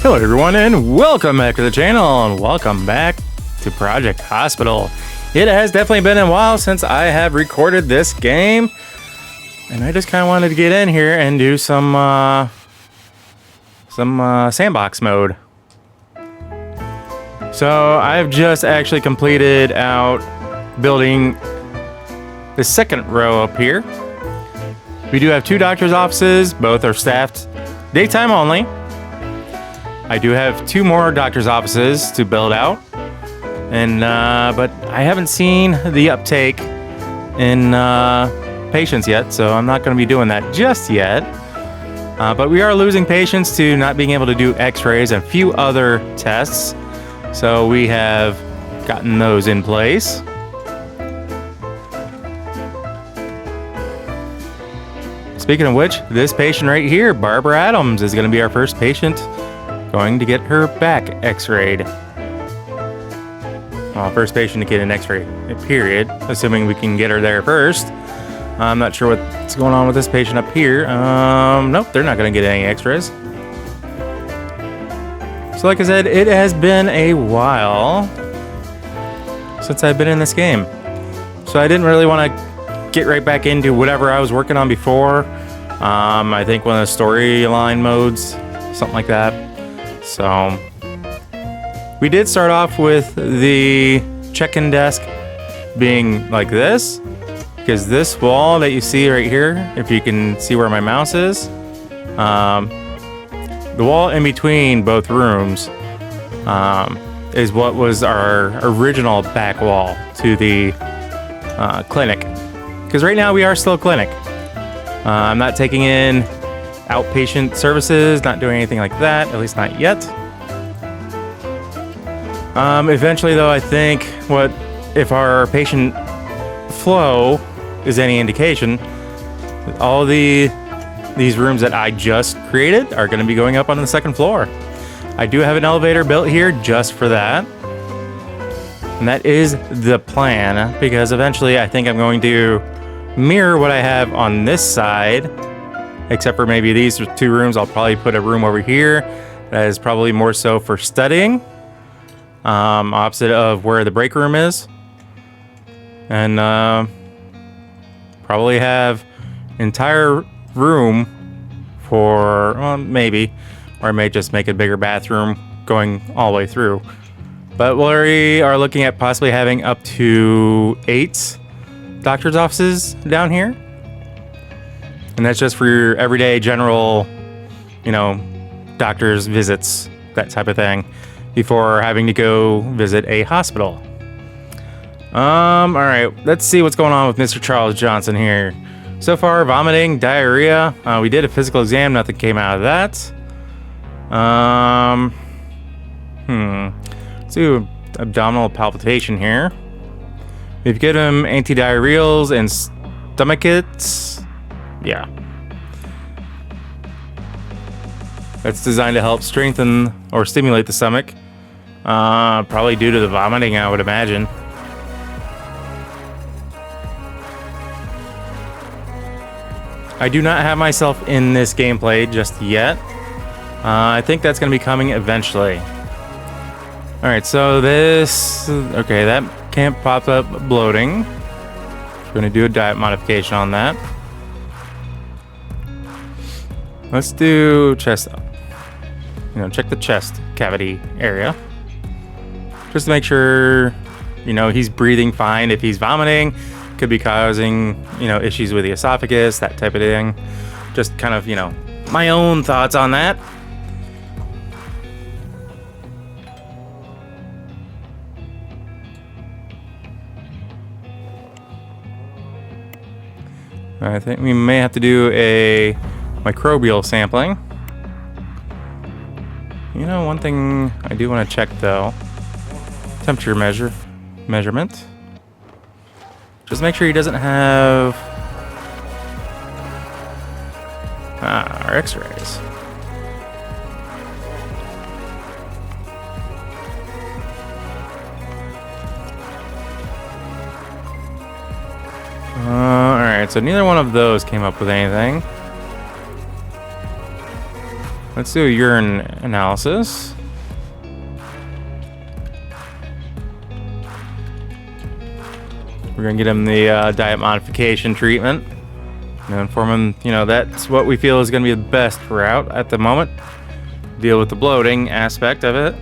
Hello everyone and welcome back to the channel and welcome back to Project Hospital. It has definitely been a while since I have recorded this game and I just kind of wanted to get in here and do some sandbox mode. So I've just actually completed out building the second row up here. We do have 2 doctor's offices, both are staffed daytime only. I do have 2 more doctor's offices to build out, and but I haven't seen the uptake in patients yet, so I'm not going to be doing that just yet. But we are losing patients to not being able to do x-rays and a few other tests, so we have gotten those in place. Speaking of which, this patient right here, Barbara Adams, is going to be our first patient going to get her back x-rayed. Well, first patient to get an x-ray, period, assuming we can get her there first. I'm not sure what's going on with this patient up here. Nope, they're not going to get any x-rays. So like I said, it has been a while since I've been in this game. So I didn't really want to get right back into whatever I was working on before. I think one of the storyline modes, something like that. So we did start off with the check-in desk being like this, because this wall that you see right here, if you can see where my mouse is, the wall in between both rooms is what was our original back wall to the clinic. Because right now we are still a clinic. I'm not taking in outpatient services, not doing anything like that, at least not yet. Eventually though, I think if our patient flow is any indication, all these rooms that I just created are going to be going up on the 2nd floor. I do have an elevator built here just for that. And that is the plan, because eventually I think I'm going to mirror what I have on this side, except for maybe these 2 rooms. I'll probably put a room over here that is probably more so for studying, opposite of where the break room is, and probably have entire room for, well, maybe, or I may just make a bigger bathroom going all the way through. But we are looking at possibly having up to 8 doctor's offices down here. And that's just for your everyday general, doctor's visits, that type of thing, before having to go visit a hospital. All right, let's see what's going on with Mr. Charles Johnson here. So far, vomiting, diarrhea. We did a physical exam, nothing came out of that. Let's do abdominal palpitation here. We've given him antidiarrheals and stomachitis. Yeah. That's designed to help strengthen or stimulate the stomach. Probably due to the vomiting, I would imagine. I do not have myself in this gameplay just yet. I think that's going to be coming eventually. Alright, so this... Okay, that can't pop up bloating. We're going to do a diet modification on that. Let's do chest up. Check the chest cavity area. Just to make sure, he's breathing fine. If he's vomiting, could be causing, issues with the esophagus, that type of thing. Just kind of, my own thoughts on that. I think we may have to do a microbial sampling. One thing I do want to check though, temperature measurement. Just make sure he doesn't have our x-rays. Alright, so neither one of those came up with anything. Let's do a urine analysis. We're gonna get him the diet modification treatment. And inform him, you know, that's what we feel is gonna be the best route at the moment. Deal with the bloating aspect of it.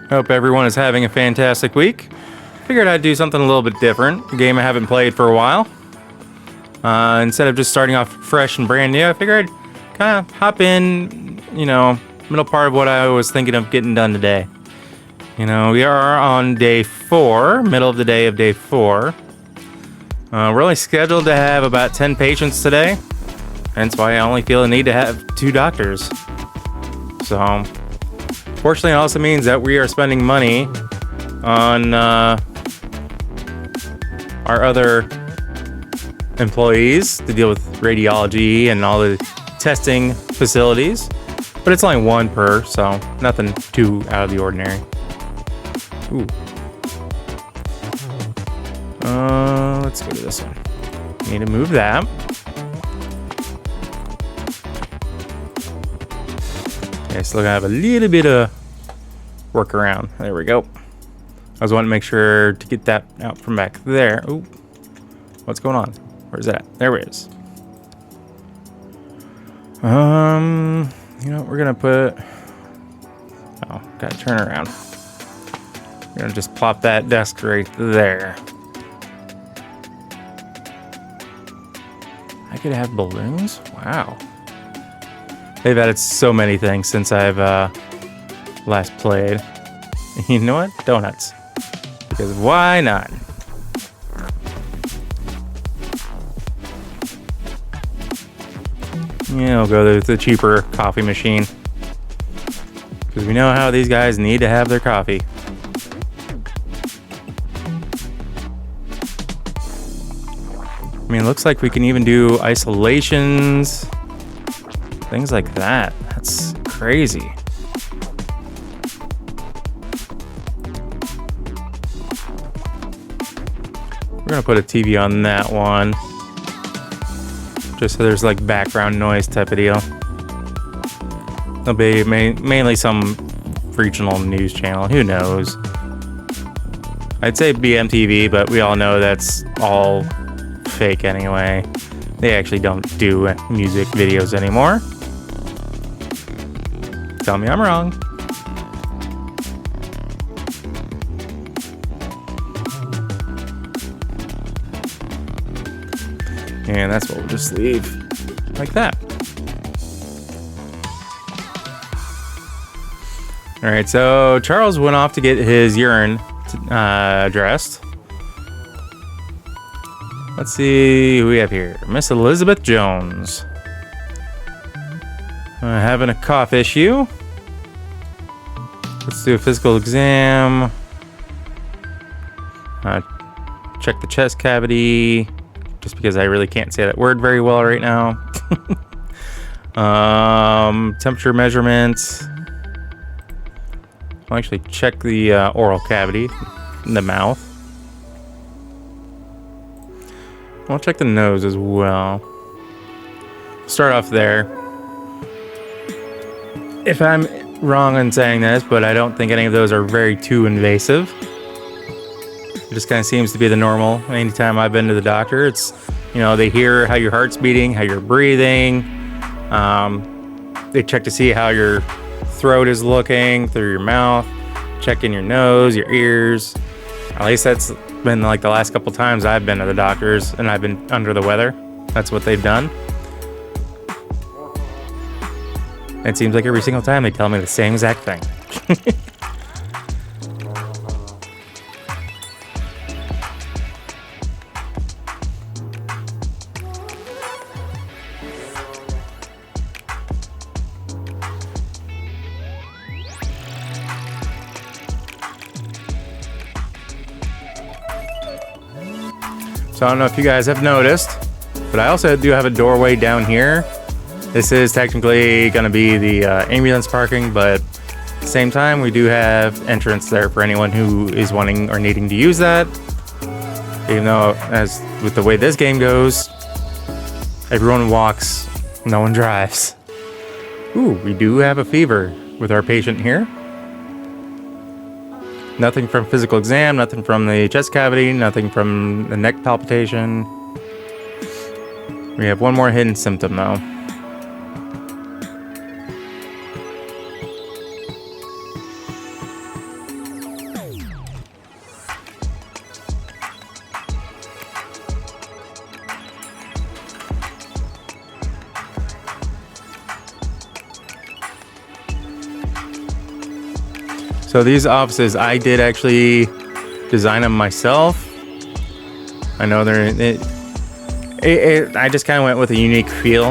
Hope everyone is having a fantastic week. Figured I'd do something a little bit different. A game I haven't played for a while. Instead of just starting off fresh and brand new, I figured I'd kind of hop in, you know, middle part of what I was thinking of getting done today. You know, we are on day 4, middle of the day of day 4. We're only scheduled to have about 10 patients today. Hence why I only feel the need to have 2 doctors. So, fortunately, it also means that we are spending money on our other employees to deal with radiology and all the testing facilities. But it's only 1 per, so nothing too out of the ordinary. Ooh. Let's go to this one. Need to move that. Okay, still gonna have a little bit of workaround. There we go. I was wanting to make sure to get that out from back there. Ooh. What's going on? Where's that? There it is. You know what we're gonna put? Oh, gotta turn around. We're gonna just plop that desk right there. I could have balloons? Wow. They've added so many things since I've last played. You know what? Donuts. Because why not? Yeah, we'll go with the cheaper coffee machine. Because we know how these guys need to have their coffee. I mean, it looks like we can even do isolations. Things like that. That's crazy. We're gonna put a TV on that one. Just so there's like background noise type of deal. There'll be mainly some regional news channel. Who knows? I'd say BMTV, but we all know that's all fake anyway. They actually don't do music videos anymore. Tell me I'm wrong. And that's what we'll just leave like that. All right, so Charles went off to get his urine dressed. Let's see who we have here. Miss Elizabeth Jones. Having a cough issue. Let's do a physical exam. Check the chest cavity. Just because I really can't say that word very well right now. Temperature measurements. I'll actually check the oral cavity in the mouth. I'll check the nose as well. Start off there. If I'm wrong in saying this, but I don't think any of those are very too invasive. It just kind of seems to be the normal. Anytime I've been to the doctor, it's, you know, they hear how your heart's beating, how you're breathing. They check to see how your throat is looking through your mouth, checking your nose, your ears. At least that's been like the last couple times I've been to the doctors and I've been under the weather. That's what they've done. It seems like every single time they tell me the same exact thing. So I don't know if you guys have noticed, but I also do have a doorway down here. This is technically going to be the ambulance parking, but the same time, we do have entrance there for anyone who is wanting or needing to use that. Even though, as with the way this game goes, everyone walks, no one drives. Ooh, we do have a fever with our patient here. Nothing from physical exam, nothing from the chest cavity, nothing from the neck palpitation. We have one more hidden symptom though. So these offices, I did actually design them myself. I know I just kind of went with a unique feel.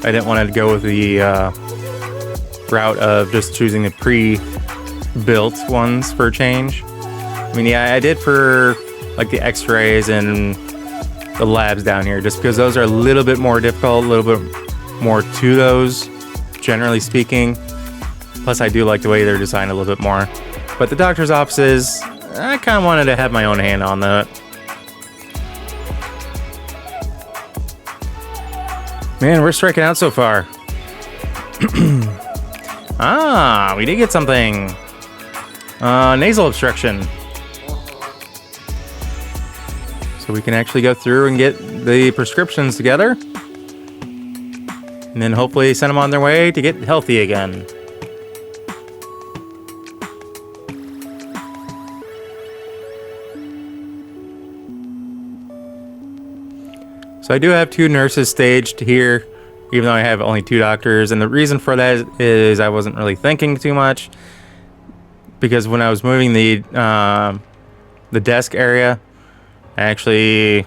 I didn't want to go with the route of just choosing the pre-built ones for a change. I mean, yeah, I did for like the x-rays and the labs down here, just because those are a little bit more difficult, a little bit more to those, generally speaking. Plus, I do like the way they're designed a little bit more. But the doctor's offices, I kind of wanted to have my own hand on that. Man, we're striking out so far. We did get something. Nasal obstruction. So we can actually go through and get the prescriptions together. And then hopefully send them on their way to get healthy again. So I do have 2 nurses staged here, even though I have only 2 doctors. And the reason for that is I wasn't really thinking too much. Because when I was moving the desk area, I actually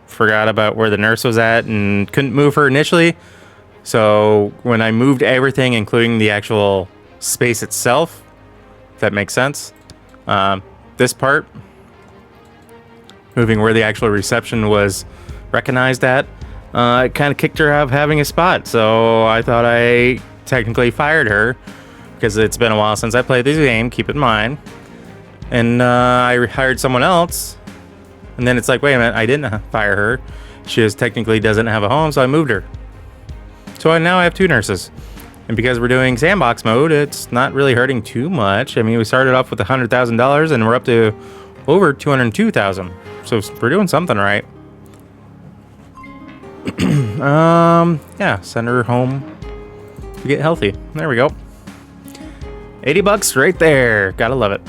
forgot about where the nurse was at and couldn't move her initially. So when I moved everything, including the actual space itself, if that makes sense, this part, moving where the actual reception was recognized at, it kind of kicked her out of having a spot. So I thought I technically fired her, because it's been a while since I played this game, keep in mind. And I hired someone else. And then it's like, wait a minute, I didn't fire her. She just technically doesn't have a home, so I moved her. So now I have 2 nurses. And because we're doing Sandbox mode, it's not really hurting too much. I mean, we started off with $100,000 and we're up to over $202,000. So we're doing something right. Yeah, send her home to get healthy. There we go. $80 right there. Gotta love it.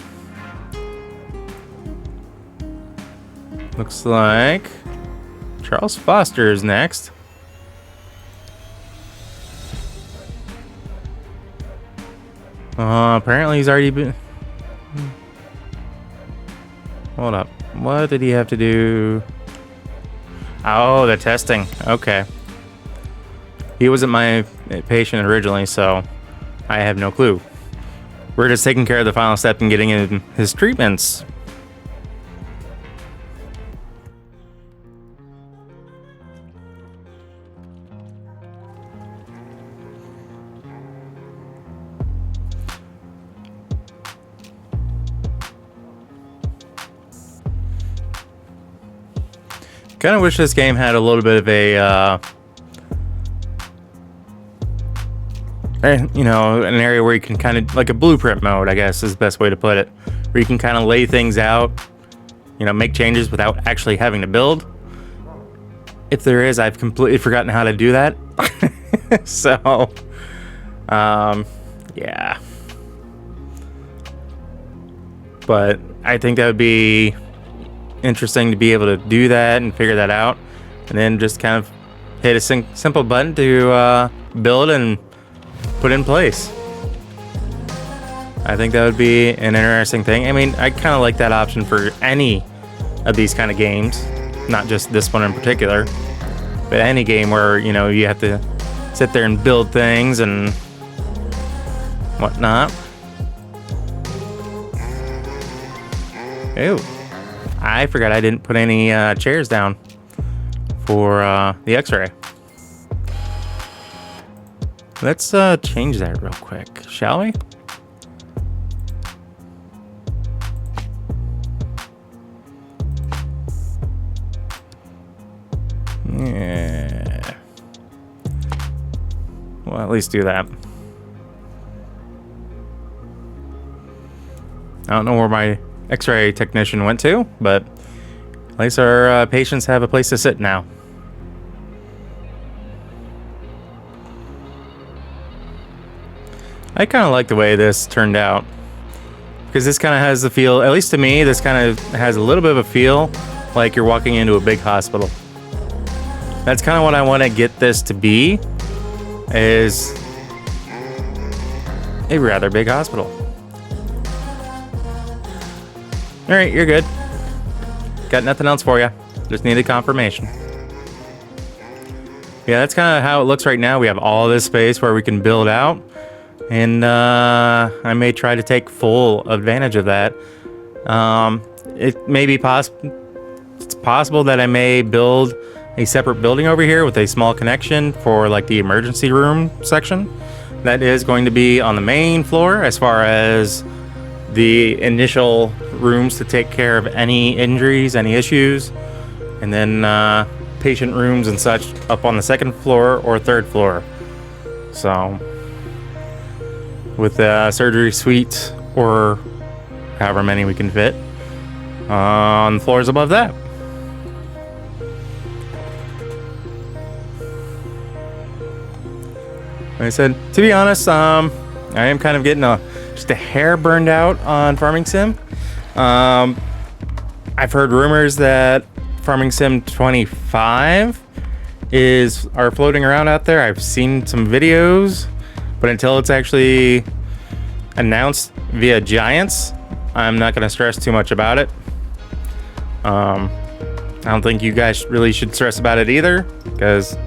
Looks like Charles Foster is next. Apparently he's already been... Hold up. What did he have to do? Oh, the testing. Okay. He wasn't my patient originally, so I have no clue. We're just taking care of the final step and getting him his treatments. Kind of wish this game had a little bit of a, you know, an area where you can kind of, like a blueprint mode, I guess is the best way to put it. Where you can kind of lay things out, you know, make changes without actually having to build. If there is, I've completely forgotten how to do that. So, yeah. But I think that would be interesting to be able to do that and figure that out, and then just kind of hit a simple button to build and put in place. I think that would be an interesting thing. I mean, I kind of like that option for any of these kind of games, not just this one in particular, but any game where, you know, you have to sit there and build things and whatnot. Ew. I forgot I didn't put any chairs down for the x-ray. Let's change that real quick, shall we? Yeah. Well, at least do that. I don't know where my X-ray technician went to, but at least our patients have a place to sit now. I kind of like the way this turned out, because this kind of has the feel, at least to me, this kind of has a little bit of a feel like you're walking into a big hospital. That's kind of what I want to get this to be, is a rather big hospital. All right, you're good. Got nothing else for you. Just needed confirmation. Yeah, that's kind of how it looks right now. We have all this space where we can build out, and I may try to take full advantage of that. It may be it's possible that I may build a separate building over here with a small connection for like the emergency room section. That is going to be on the main floor as far as the initial rooms to take care of any injuries, any issues, and then patient rooms and such up on the second floor or third floor. So with the surgery suite or however many we can fit on the floors above that. Like I said, to be honest, I am kind of getting just a hair burned out on Farming Sim. I've heard rumors that Farming Sim 25 are floating around out there. I've seen some videos, but until it's actually announced via Giants, I'm not going to stress too much about it. I don't think you guys really should stress about it either, because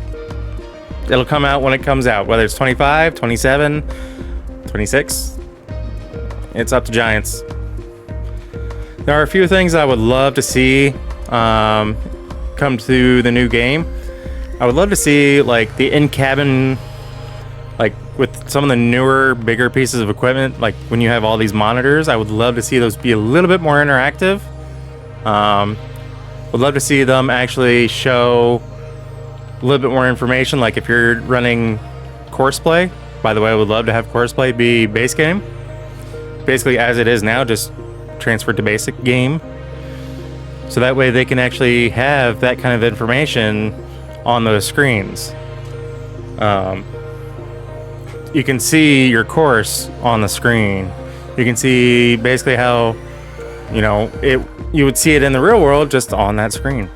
it'll come out when it comes out, whether it's 25, 27, 26. It's up to Giants. There are a few things I would love to see come to the new game. I would love to see like the in-cabin, like with some of the newer, bigger pieces of equipment, like when you have all these monitors, I would love to see those be a little bit more interactive. Would love to see them actually show a little bit more information, like if you're running course play. By the way, I would love to have course play be base game. Basically as it is now, just transferred to basic game. So that way they can actually have that kind of information on those screens. You can see your course on the screen. You can see basically how, you would see it in the real world just on that screen.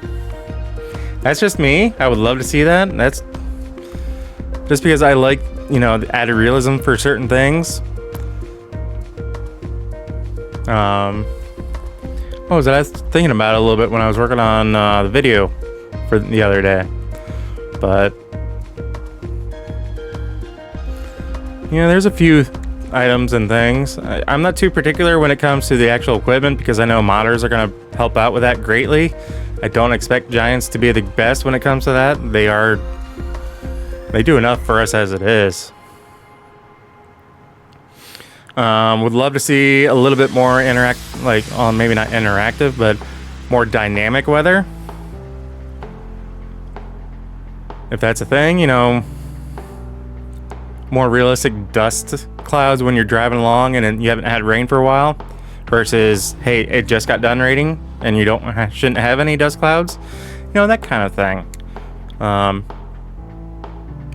That's just me. I would love to see that. That's just because I like, the added realism for certain things. What was it? I was thinking about it a little bit when I was working on the video for the other day. But there's a few items and things. I'm not too particular when it comes to the actual equipment, because I know modders are going to help out with that greatly. I don't expect Giants to be the best when it comes to that. They do enough for us as it is. Would love to see a little bit more maybe not interactive, but more dynamic weather. If that's a thing, more realistic dust clouds when you're driving along and you haven't had rain for a while, versus, hey, it just got done raining and you shouldn't have any dust clouds. That kind of thing.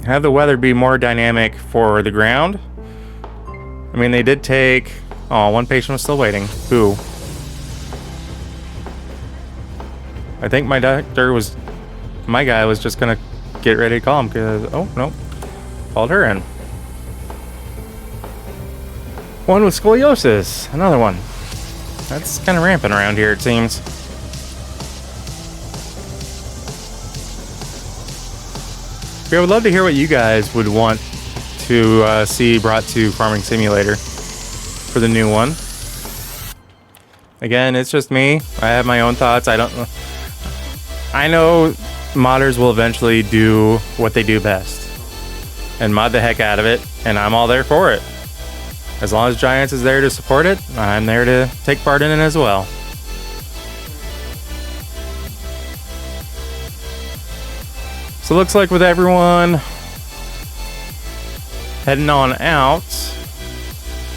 Have the weather be more dynamic for the ground. I mean, they did take... Oh, one patient was still waiting. Who? I think my guy was just gonna get ready to call him, because... Oh, no. Called her in. One with scoliosis. Another one. That's kind of rampant around here, it seems. I would love to hear what you guys would want to see brought to Farming Simulator for the new one. Again, it's just me. I have my own thoughts. I know modders will eventually do what they do best and mod the heck out of it, and I'm all there for it. As long as Giants is there to support it, I'm there to take part in it as well. So it looks like with everyone heading on out,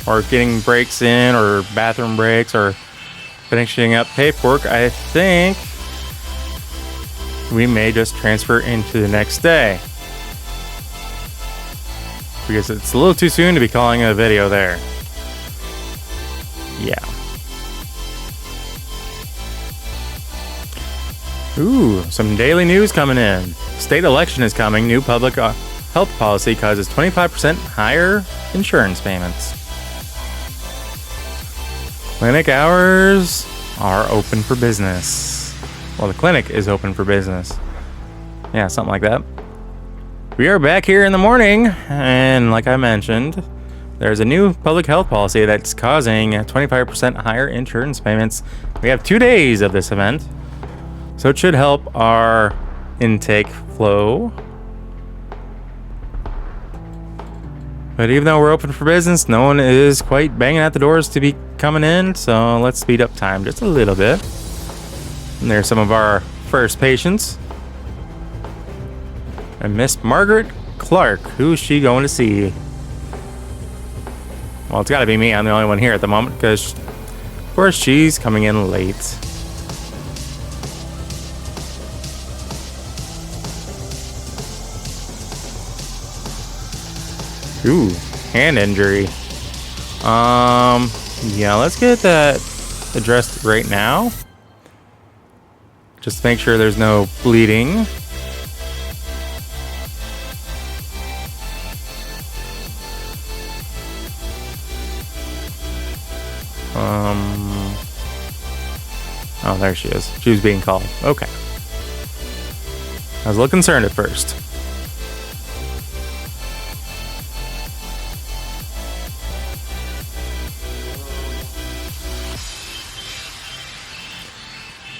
or getting breaks in, or bathroom breaks, or finishing up paperwork, I think we may just transfer into the next day. Because it's a little too soon to be calling a video there. Yeah. Ooh, some daily news coming in. State election is coming. New public health policy causes 25% higher insurance payments. Clinic hours are open for business. Well, the clinic is open for business. Yeah, something like that. We are back here in the morning, and like I mentioned, there's a new public health policy that's causing 25% higher insurance payments. We have 2 days of this event, so it should help our intake flow. But even though we're open for business, no one is quite banging at the doors to be coming in, so let's speed up time just a little bit. And there's some of our first patients. And Miss Margaret Clark, who's she going to see? Well, it's got to be me. I'm the only one here at the moment because, of course, she's coming in late. Ooh, hand injury. Yeah, let's get that addressed right now. Just to make sure there's no bleeding. Oh, there she is. She was being called. Okay. I was a little concerned at first.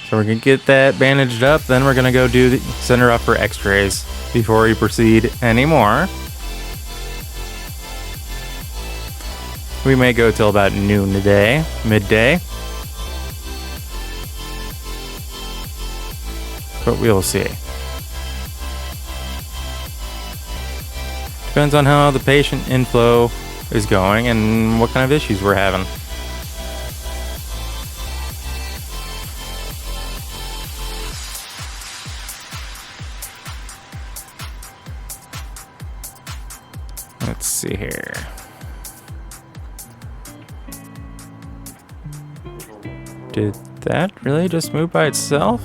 So we're going to get that bandaged up. Then we're going to go send her up for x-rays before we proceed anymore. We may go till about noon today, midday. But we'll see. Depends on how the patient inflow is going and what kind of issues we're having. Let's see here. Did that really just move by itself?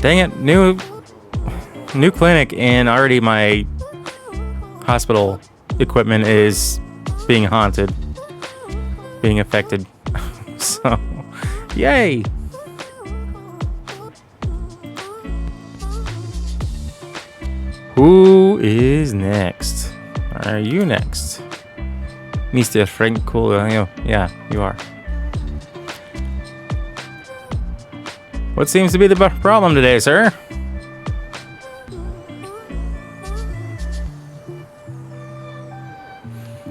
Dang it, new clinic, and already my hospital equipment is being haunted, being affected. So, yay! Who is next? Are you next? Mr. Franco, yeah, you are. What seems to be the problem today, sir?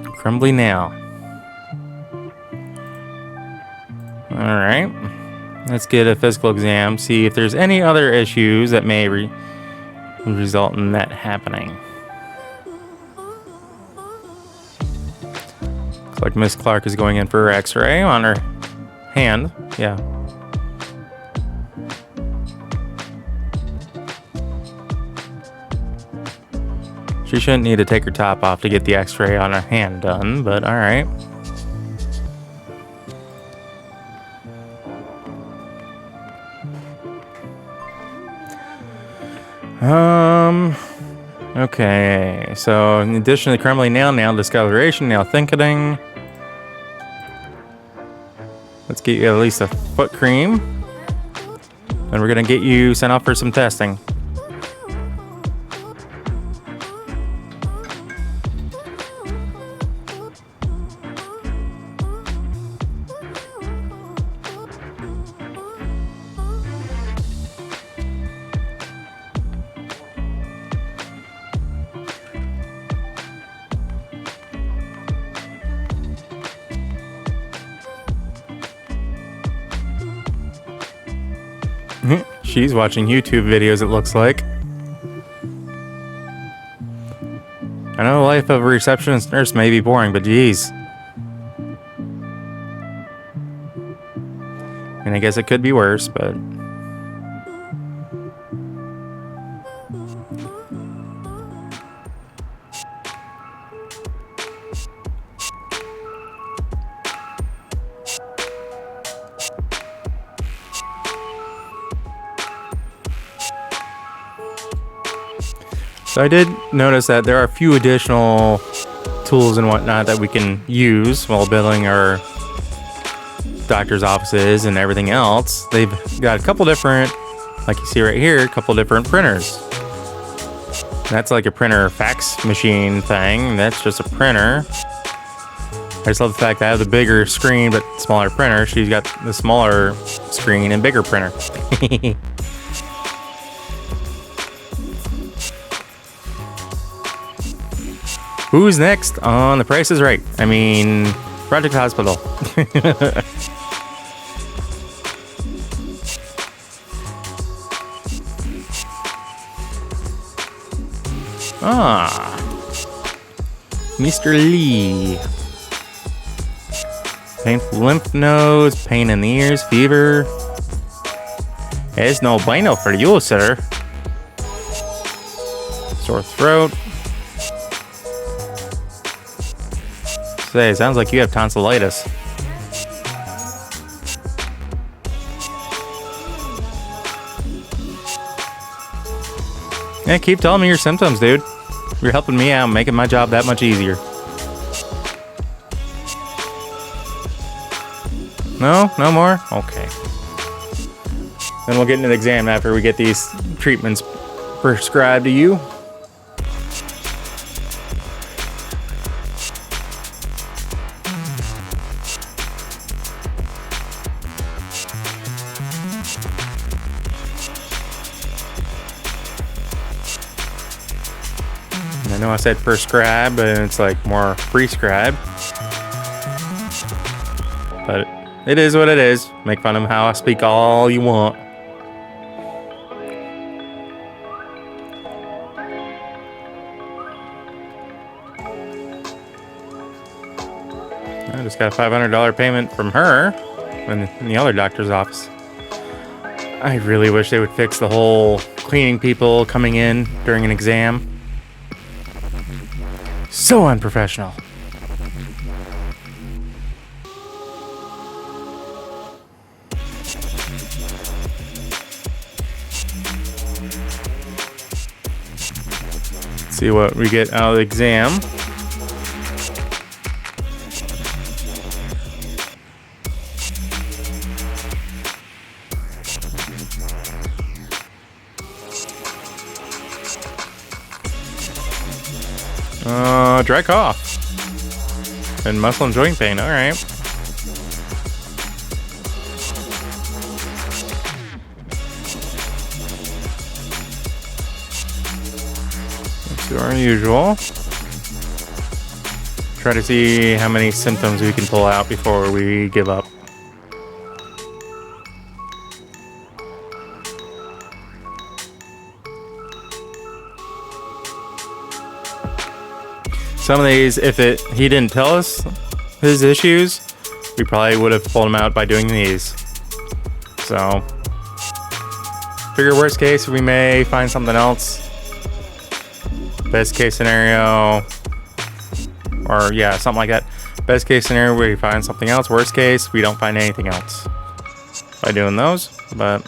Crumbly nail. Alright. Let's get a physical exam, see if there's any other issues that may result in that happening. Looks like Miss Clark is going in for her x-ray on her hand. Yeah. She shouldn't need to take her top off to get the x-ray on her hand done, but alright. Okay, so in addition to the crumbly nail discoloration, nail thickening. Let's get you at least a foot cream. And we're gonna get you sent off for some testing. She's watching YouTube videos, it looks like. know life of a receptionist nurse may be boring, but geez. And I guess it could be worse, but... So I did notice that there are a few additional tools and whatnot that we can use while building our doctor's offices and everything else. They've got a couple different, like you see right here, a couple different printers. That's like a printer fax machine thing. That's just a printer. I just love the fact that I have the bigger screen but smaller printer. She's got the smaller screen and bigger printer. Who's next on The Price is Right? I mean, Project Hospital. Mr. Lee. Painful lymph nodes, pain in the ears, fever. Es no bueno for you, sir. Sore throat. Say, sounds like you have tonsillitis. Yeah, keep telling me your symptoms, dude. You're helping me out, making my job that much easier. No? No more? Okay. Then we'll get into the exam after we get these treatments prescribed to you. I know I said prescribe, but it's like more prescribe. But it is what it is. Make fun of how I speak all you want. I just got a $500 payment from her in the other doctor's office. I really wish they would fix the whole cleaning people coming in during an exam. So unprofessional. Let's see what we get out of the exam. Dry cough and muscle and joint pain. All right. Let's do our usual. Try to see how many symptoms we can pull out before we give up. Some of these, if he didn't tell us his issues, we probably would have pulled him out by doing these. So, figure worst case, we may find something else. Best case scenario, or yeah, something like that. Best case scenario, we find something else. Worst case, we don't find anything else by doing those, but...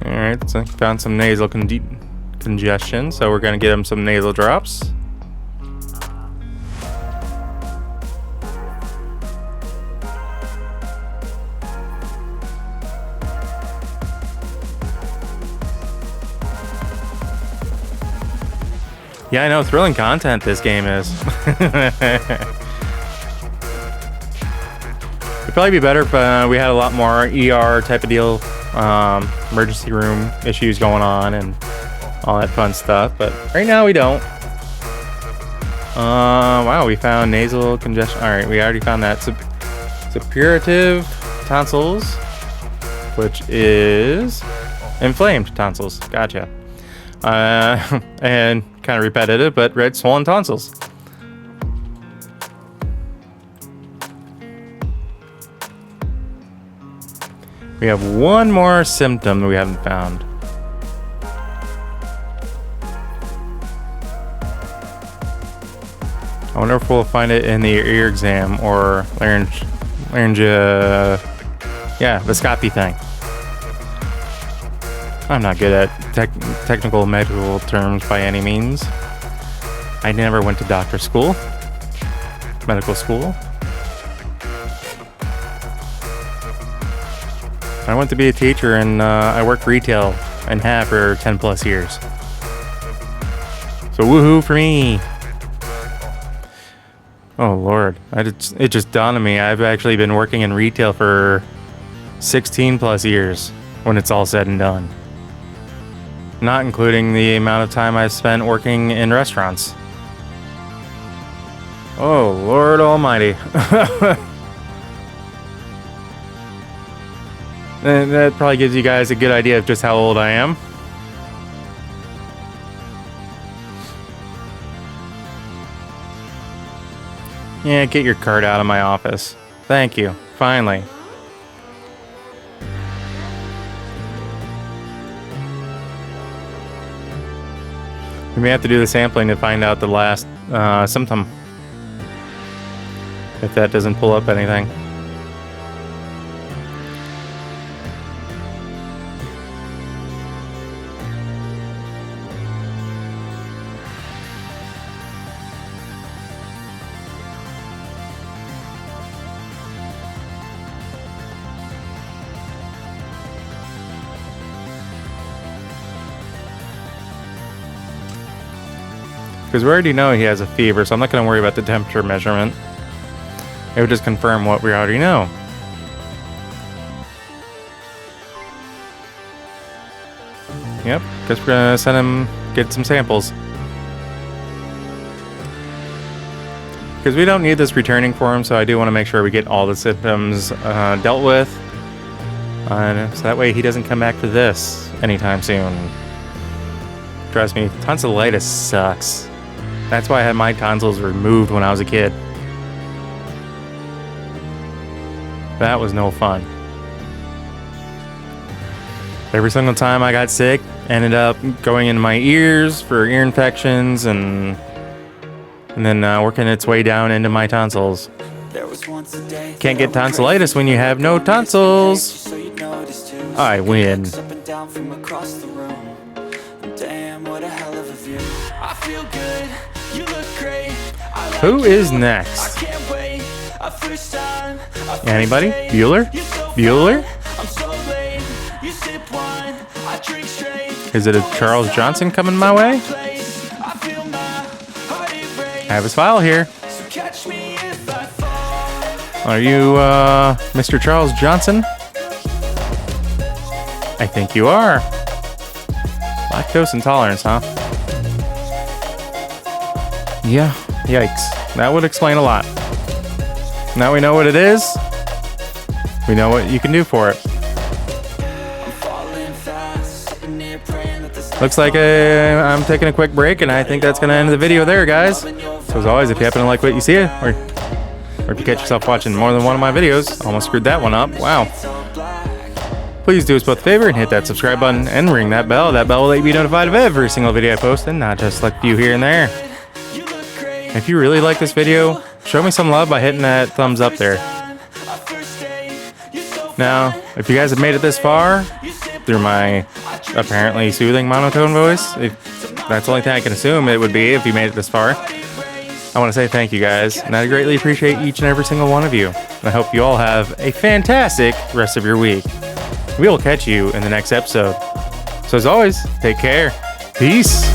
Alright, so found some nasal congestion, so we're going to get him some nasal drops. Yeah, I know, thrilling content this game is. It'd probably be better if we had a lot more ER type of deal. Emergency room issues going on and all that fun stuff, but right now we don't. Wow, we found nasal congestion. All right, we already found that. Suppurative tonsils, which is inflamed tonsils. Gotcha. And kind of repetitive, but red swollen tonsils. We have one more symptom that we haven't found. I wonder if we'll find it in the ear exam or viscosity thing. I'm not good at technical medical terms by any means. I never went to medical school. I went to be a teacher, and I worked retail and have for 10 plus years. So woohoo for me. Oh Lord, it just dawned on me. I've actually been working in retail for 16 plus years when it's all said and done. Not including the amount of time I've spent working in restaurants. Oh Lord Almighty. And that probably gives you guys a good idea of just how old I am. Yeah, get your card out of my office. Thank you. Finally. We may have to do the sampling to find out the last symptom. If that doesn't pull up anything. Because we already know he has a fever, so I'm not going to worry about the temperature measurement. It would just confirm what we already know. Yep, guess we're going to send him get some samples. Because we don't need this returning form, so I do want to make sure we get all the symptoms dealt with. So that way he doesn't come back for this anytime soon. Trust me, tonsillitis sucks. That's why I had my tonsils removed when I was a kid. That was no fun. Every single time I got sick, ended up going into my ears for ear infections and then working its way down into my tonsils. Can't get tonsillitis when you have no tonsils. I win. Who is next? Anybody? Bueller? Bueller? Is it a Charles Johnson coming my way? I have his file here. Are you, Mr. Charles Johnson? I think you are. Lactose intolerance, huh? Yeah, yikes. That would explain a lot. Now we know what it is. We know what you can do for it. Looks like I'm taking a quick break, and I think that's going to end the video there, guys. So as always, if you happen to like what you see, or if you catch yourself watching more than one of my videos, almost screwed that one up. Wow. Please do us both a favor and hit that subscribe button and ring that bell. That bell will let you be notified of every single video I post, and not just like a few here and there. If you really like this video, show me some love by hitting that thumbs up there. Now, if you guys have made it this far through my apparently soothing monotone voice, that's the only thing I can assume it would be if you made it this far, I want to say thank you guys, and I greatly appreciate each and every single one of you. And I hope you all have a fantastic rest of your week. We will catch you in the next episode. So as always, take care. Peace.